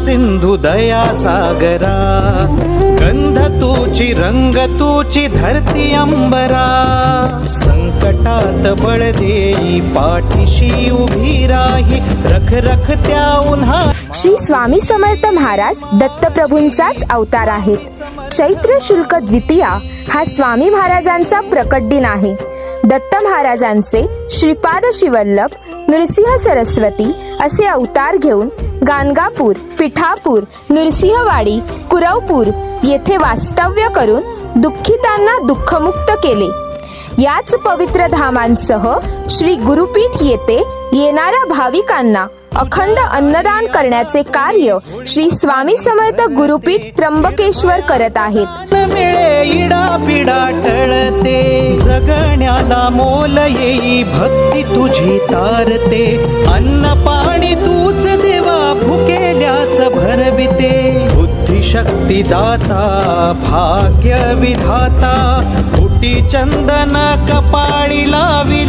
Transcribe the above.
सिंधू दया सागरा, गंध तूची रंग तूची धरती अंबरा, संकटात बळ देई पाठीशी उभी राही, रख रख त्या उन्हा। श्री स्वामी समर्थ महाराज दत्तप्रभूंचाच अवतार आहेत। चैत्र शुल्क द्वितीया हा स्वामी महाराजांचा प्रकट दिन आहे। दत्त महाराजांचे श्रीपाद शिवल्लभ, नृसिंह सरस्वती असे अवतार घेऊन गाणगापूर, पिठापूर, नृसिंहवाडी, कुरवपूर येथे वास्तव्य करून दुःखितांना दुःखमुक्त केले। याच पवित्र धामांसह श्री गुरुपीठ येथे येणाऱ्या भाविकांना अखंड अन्नदान करण्याचे कार्य श्री स्वामी समर्थ गुरुपीठ त्र्यंबकेश्वर करत आहेत। मिळे इडा पिडा टळते, जगण्याला मोल येई भक्ती तुझी तारते, अन्न पाणी तूच देवा भुकेल्यास भरविते, बुद्धिशक्ती दाता भाग्य विधाता, फुटी चंदन कपाळी लावी